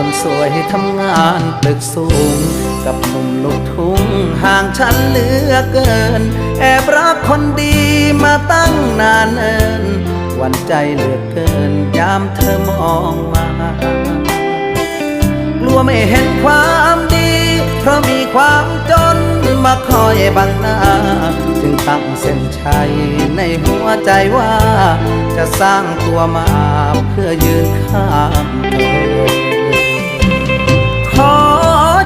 คนสวยทำงานตึกสูงกับหนุ่มลูกทุ่งห่างฉันเหลือเกินแอบรักคนดีมาตั้งนานเอินหวั่นใจเหลือเกินยามเธอมองมากลัวไม่เห็นความดีเพราะมีความจนมาคอยบังหน้าจึงตั้งเส้นชัยในหัวใจว่าจะสร้างตัวมาเพื่อยืนข้างเธอ